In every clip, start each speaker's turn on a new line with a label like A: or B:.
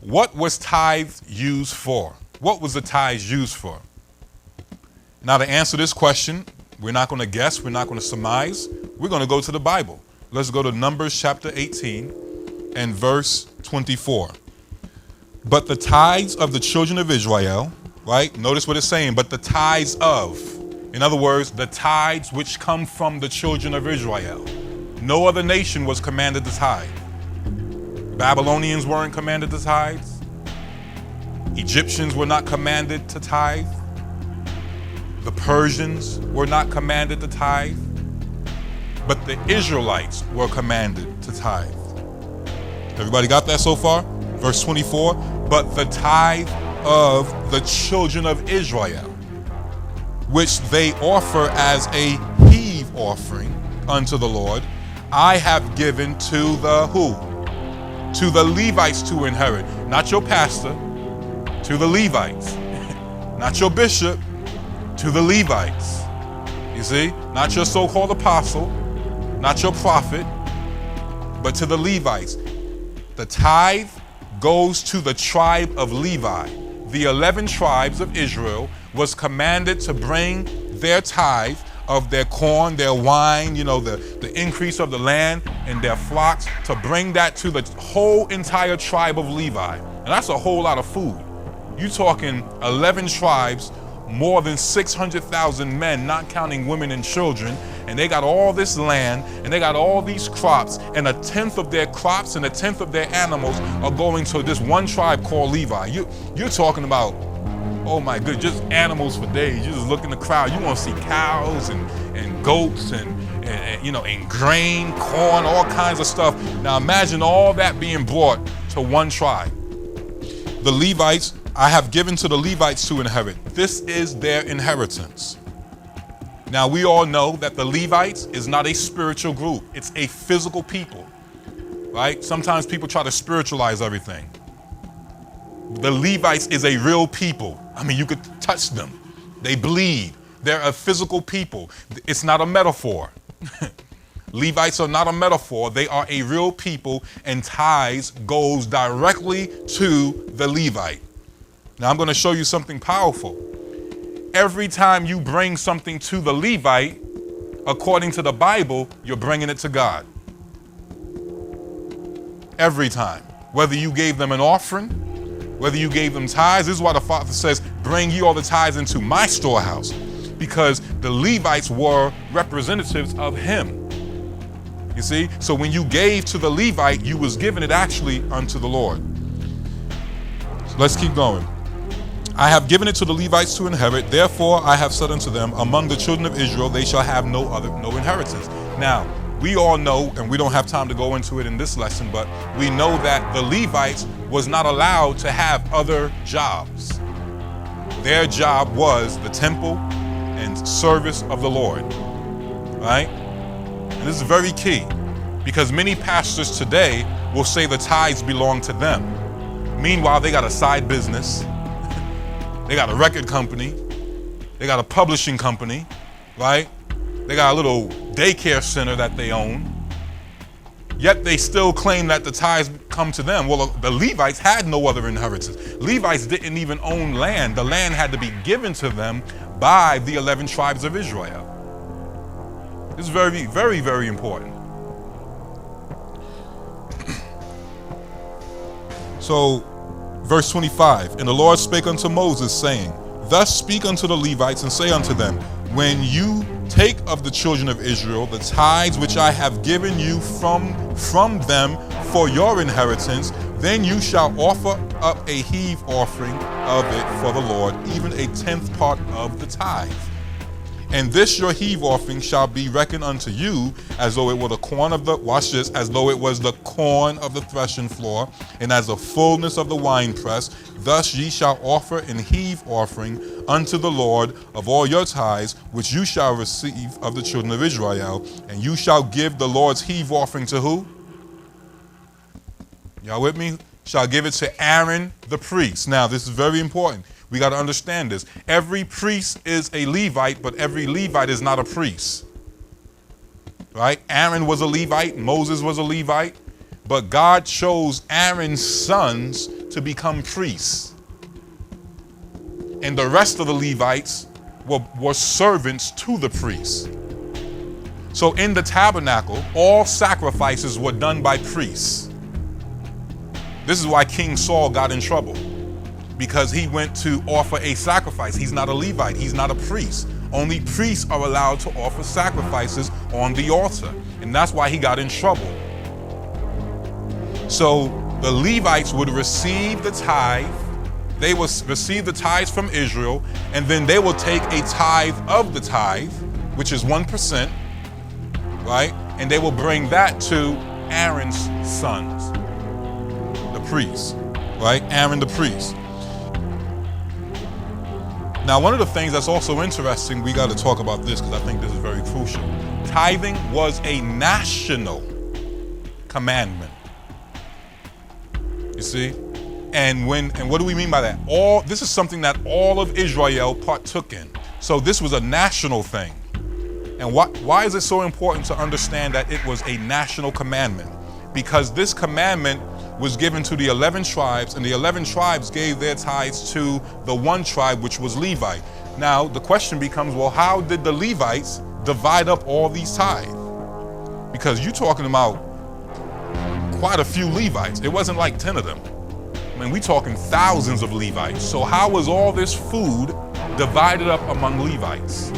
A: What was tithe used for? What was the tithe used for? Now, to answer this question, we're not going to guess, we're not going to surmise. We're going to go to the Bible. Let's go to Numbers chapter 18 and verse 24. But the tithes of the children of Israel, right? Notice what it's saying, but the tithes of. In other words, the tithes which come from the children of Israel. No other nation was commanded to tithe. Babylonians weren't commanded to tithe. Egyptians were not commanded to tithe. The Persians were not commanded to tithe. But the Israelites were commanded to tithe. Everybody got that so far? Verse 24, but the tithe of the children of Israel, which they offer as a heave offering unto the Lord, I have given to the who? To the Levites to inherit. Not your pastor, to the Levites. Not your bishop, to the Levites. You see? Not your so-called apostle, not your prophet, but to the Levites. The tithe goes to the tribe of Levi. The 11 tribes of Israel was commanded to bring their tithe of their corn, their wine, the increase of the land and their flocks, to bring that to the whole entire tribe of Levi. And that's a whole lot of food. You're talking 11 tribes, more than 600,000 men, not counting women and children, and they got all this land, and they got all these crops, and 1/10 of their crops and 1/10 of their animals are going to this one tribe called Levi. You're talking about, oh my goodness, just animals for days. You just look in the crowd, you want to see cows and goats and grain, corn, all kinds of stuff. Now imagine all that being brought to one tribe. The Levites, I have given to the Levites to inherit. This is their inheritance. Now we all know that the Levites is not a spiritual group. It's a physical people, right? Sometimes people try to spiritualize everything. The Levites is a real people. I mean, you could touch them. They bleed. They're a physical people. It's not a metaphor. Levites are not a metaphor. They are a real people, and tithes goes directly to the Levite. Now I'm going to show you something powerful. Every time you bring something to the Levite, according to the Bible, you're bringing it to God. Every time. Whether you gave them an offering, whether you gave them tithes. This is why the Father says, bring ye all the tithes into my storehouse. Because the Levites were representatives of him. You see? So when you gave to the Levite, you was giving it actually unto the Lord. So let's keep going. I have given it to the Levites to inherit. Therefore, I have said unto them, among the children of Israel, they shall have no inheritance. Now, we all know, and we don't have time to go into it in this lesson, but we know that the Levites was not allowed to have other jobs. Their job was the temple and service of the Lord, right? And this is very key, because many pastors today will say the tithes belong to them. Meanwhile, they got a side business. They got a record company. They got a publishing company, right? They got a little daycare center that they own. Yet they still claim that the tithes come to them. Well, the Levites had no other inheritance. Levites didn't even own land. The land had to be given to them by the 11 tribes of Israel. This is very, very, very important. So, verse 25, and the Lord spake unto Moses, saying, thus speak unto the Levites, and say unto them, when you take of the children of Israel the tithes which I have given you from them for your inheritance, then you shall offer up a heave offering of it for the Lord, even a 10th part of the tithe. And this your heave offering shall be reckoned unto you as though it were the corn of the, watch this, as though it was the corn of the threshing floor, and as the fullness of the winepress. Thus ye shall offer an heave offering unto the Lord of all your tithes, which you shall receive of the children of Israel. And you shall give the Lord's heave offering to who? Y'all with me? Shall give it to Aaron the priest. Now, this is very important. We got to understand this. Every priest is a Levite, but every Levite is not a priest. Right? Aaron was a Levite. Moses was a Levite. But God chose Aaron's sons to become priests. And the rest of the Levites were servants to the priests. So in the tabernacle, all sacrifices were done by priests. This is why King Saul got in trouble, because he went to offer a sacrifice. He's not a Levite, he's not a priest. Only priests are allowed to offer sacrifices on the altar, and that's why he got in trouble. So the Levites would receive the tithe, they will receive the tithes from Israel, and then they will take a tithe of the tithe, which is 1%, right? And they will bring that to Aaron's sons, the priests, right? Aaron the priest. Now, one of the things that's also interesting, we got to talk about this because I think this is very crucial. Tithing was a national commandment. You see? And what do we mean by that? This is something that all of Israel partook in. So this was a national thing. And why is it so important to understand that it was a national commandment? Because this commandment was given to the 11 tribes, and the 11 tribes gave their tithes to the one tribe, which was Levi. Now, the question becomes, well, how did the Levites divide up all these tithes? Because you're talking about quite a few Levites. It wasn't like 10 of them. I mean, we're talking thousands of Levites. So how was all this food divided up among Levites?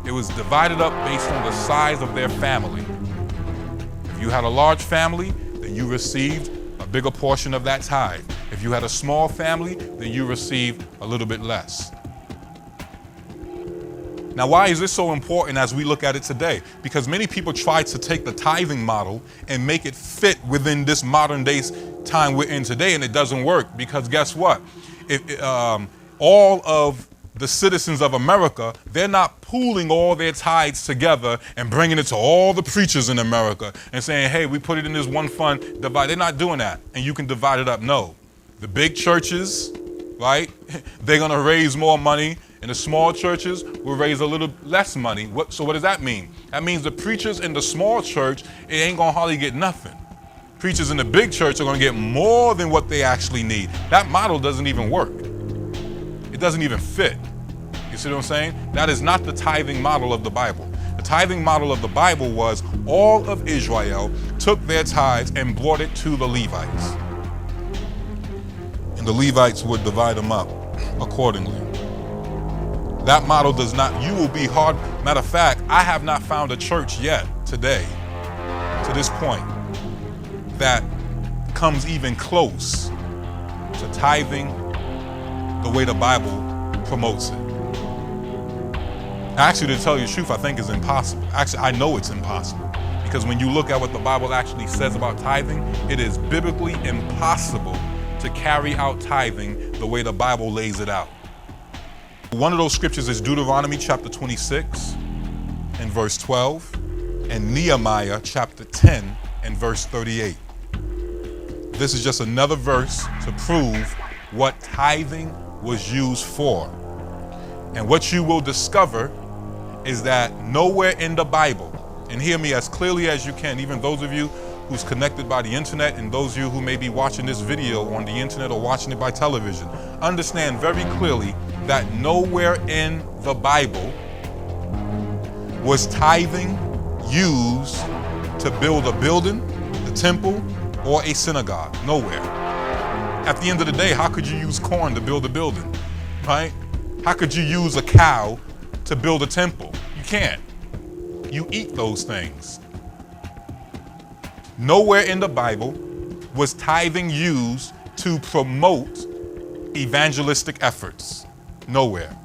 A: It was divided up based on the size of their family. If you had a large family, then you received a bigger portion of that tithe. If you had a small family, then you received a little bit less. Now, why is this so important as we look at it today? Because many people try to take the tithing model and make it fit within this modern day time we're in today, and it doesn't work. Because guess what? All of the citizens of America, they're not pooling all their tithes together and bringing it to all the preachers in America and saying, hey, we put it in this one fund, divide. They're not doing that, and you can divide it up. No. The big churches, right, they're going to raise more money, and the small churches will raise a little less money. So what does that mean? That means the preachers in the small church, it ain't going to hardly get nothing. Preachers in the big church are going to get more than what they actually need. That model doesn't even work. It doesn't even fit. You see what I'm saying? That is not the tithing model of the Bible. The tithing model of the Bible was all of Israel took their tithes and brought it to the Levites. And the Levites would divide them up accordingly. That model does not, you will be hard. Matter of fact, I have not found a church yet today, to this point, that comes even close to tithing the way the Bible promotes it. Actually, to tell you the truth, I think it's impossible. Actually, I know it's impossible. Because when you look at what the Bible actually says about tithing, it is biblically impossible to carry out tithing the way the Bible lays it out. One of those scriptures is Deuteronomy chapter 26 and verse 12, and Nehemiah chapter 10 and verse 38. This is just another verse to prove what tithing was used for. And what you will discover is that nowhere in the Bible, and hear me as clearly as you can, even those of you who's connected by the internet and those of you who may be watching this video on the internet or watching it by television, understand very clearly that nowhere in the Bible was tithing used to build a building, a temple, or a synagogue. Nowhere. At the end of the day, how could you use corn to build a building, right? How could you use a cow to build a temple? You can't. You eat those things. Nowhere in the Bible was tithing used to promote evangelistic efforts. Nowhere.